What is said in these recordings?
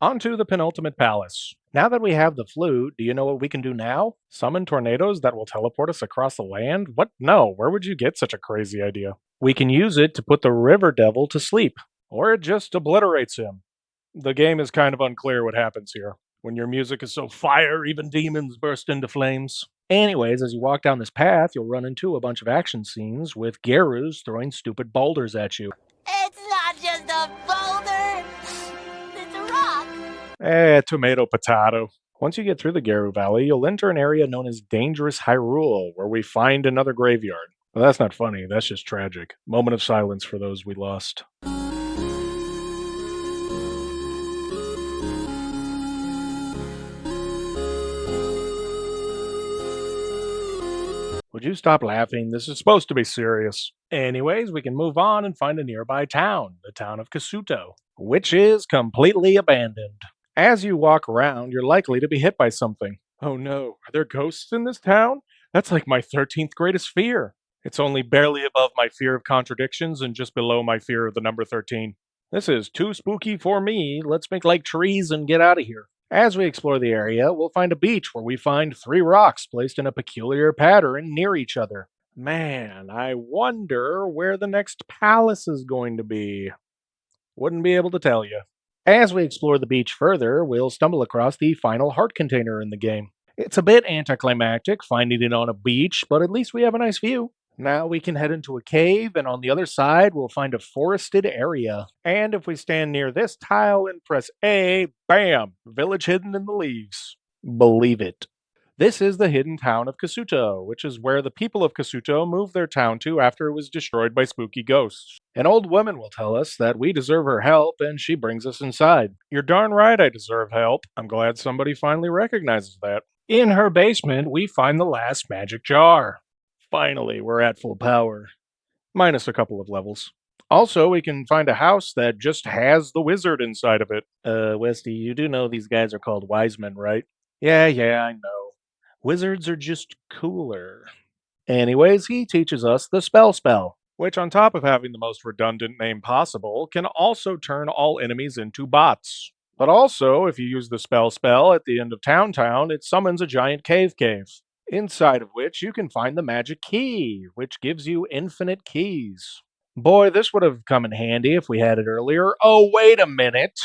On to the penultimate palace. Now that we have the flute, do you know what we can do now? Summon tornadoes that will teleport us across the land? What? No, where would you get such a crazy idea? We can use it to put the river devil to sleep, or it just obliterates him. The game is kind of unclear what happens here. When your music is so fire, even demons burst into flames. Anyways, as you walk down this path, you'll run into a bunch of action scenes with Garus throwing stupid boulders at you. It's not just a boulder. It's a rock. Tomato potato. Once you get through the Garu Valley, you'll enter an area known as Dangerous Hyrule, where we find another graveyard. Well, that's not funny, that's just tragic. Moment of silence for those we lost. Would you stop laughing? This is supposed to be serious. Anyways, we can move on and find a nearby town, the town of Kasuto, which is completely abandoned. As you walk around, you're likely to be hit by something. Oh no, are there ghosts in this town? That's like my 13th greatest fear. It's only barely above my fear of contradictions and just below my fear of the number 13. This is too spooky for me. Let's make like trees and get out of here. As we explore the area, we'll find a beach where we find three rocks placed in a peculiar pattern near each other. Man, I wonder where the next palace is going to be. Wouldn't be able to tell you. As we explore the beach further, we'll stumble across the final heart container in the game. It's a bit anticlimactic finding it on a beach, but at least we have a nice view. Now we can head into a cave, and on the other side, we'll find a forested area. And if we stand near this tile and press A, bam! Village hidden in the leaves. Believe it. This is the hidden town of Kasuto, which is where the people of Kasuto moved their town to after it was destroyed by spooky ghosts. An old woman will tell us that we deserve her help, and she brings us inside. You're darn right I deserve help. I'm glad somebody finally recognizes that. In her basement, we find the last magic jar. Finally, we're at full power. Minus a couple of levels. Also, we can find a house that just has the wizard inside of it. Westy, you do know these guys are called wise men, right? Yeah, I know. Wizards are just cooler. Anyways, he teaches us the spell, which, on top of having the most redundant name possible, can also turn all enemies into bots. But also, if you use the spell at the end of Town, it summons a giant cave, inside of which you can find the magic key, which gives you infinite keys. Boy, this would have come in handy if we had it earlier. Oh, wait a minute.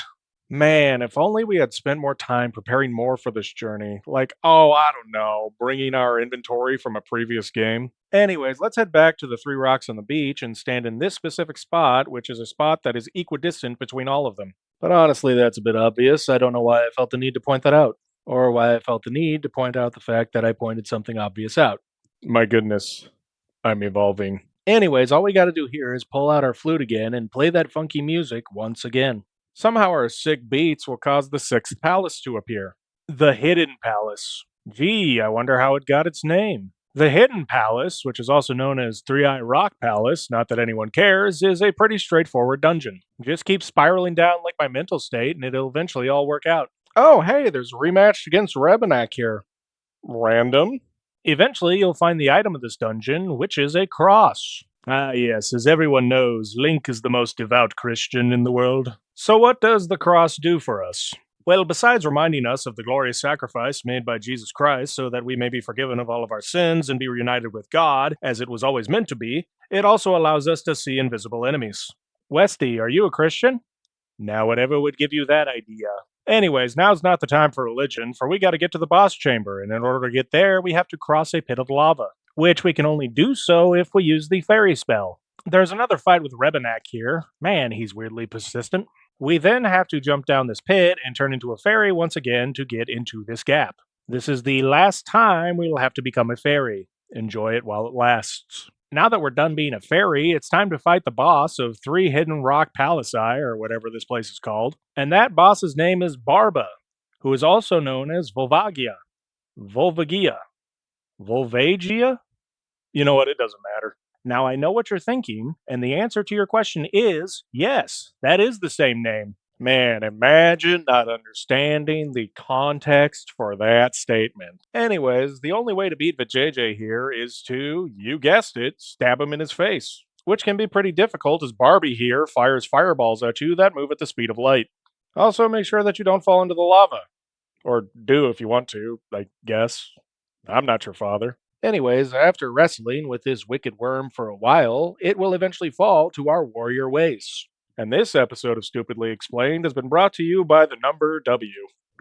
Man, if only we had spent more time preparing more for this journey. Like, oh, I don't know, bringing our inventory from a previous game. Anyways, let's head back to the three rocks on the beach and stand in this specific spot, which is a spot that is equidistant between all of them. But honestly, that's a bit obvious. I don't know why I felt the need to point that out, or why I felt the need to point out the fact that I pointed something obvious out. My goodness, I'm evolving. Anyways, all we gotta do here is pull out our flute again and play that funky music once again. Somehow our sick beats will cause the sixth palace to appear. The Hidden Palace. Gee, I wonder how it got its name. The Hidden Palace, which is also known as Three Eye Rock Palace, not that anyone cares, is a pretty straightforward dungeon. Just keep spiraling down like my mental state and it'll eventually all work out. Oh, hey, there's a rematch against Rebenak here. Random. Eventually, you'll find the item of this dungeon, which is a cross. Ah, yes, as everyone knows, Link is the most devout Christian in the world. So, what does the cross do for us? Well, besides reminding us of the glorious sacrifice made by Jesus Christ so that we may be forgiven of all of our sins and be reunited with God, as it was always meant to be, it also allows us to see invisible enemies. Westy, are you a Christian? Now, whatever would give you that idea? Anyways, now's not the time for religion, for we gotta get to the boss chamber, and in order to get there, we have to cross a pit of lava, which we can only do so if we use the fairy spell. There's another fight with Rebenak here. Man, he's weirdly persistent. We then have to jump down this pit and turn into a fairy once again to get into this gap. This is the last time we will have to become a fairy. Enjoy it while it lasts. Now that we're done being a fairy, it's time to fight the boss of Three Hidden Rock Palaci, or whatever this place is called. And that boss's name is Barba, who is also known as Volvagia. Volvagia. Volvagia? You know what? It doesn't matter. Now I know what you're thinking, and the answer to your question is yes, that is the same name. Man, imagine not understanding the context for that statement. Anyways, the only way to beat Vijay here is to, you guessed it, stab him in his face. Which can be pretty difficult as Barbie here fires fireballs at you that move at the speed of light. Also, make sure that you don't fall into the lava. Or do if you want to, I guess. I'm not your father. Anyways, after wrestling with this wicked worm for a while, it will eventually fall to our warrior ways. And this episode of Stupidly Explained has been brought to you by the number W.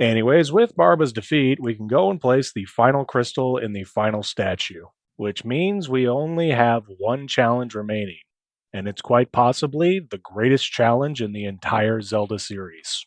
Anyways, with Barba's defeat, we can go and place the final crystal in the final statue, which means we only have one challenge remaining. And it's quite possibly the greatest challenge in the entire Zelda series.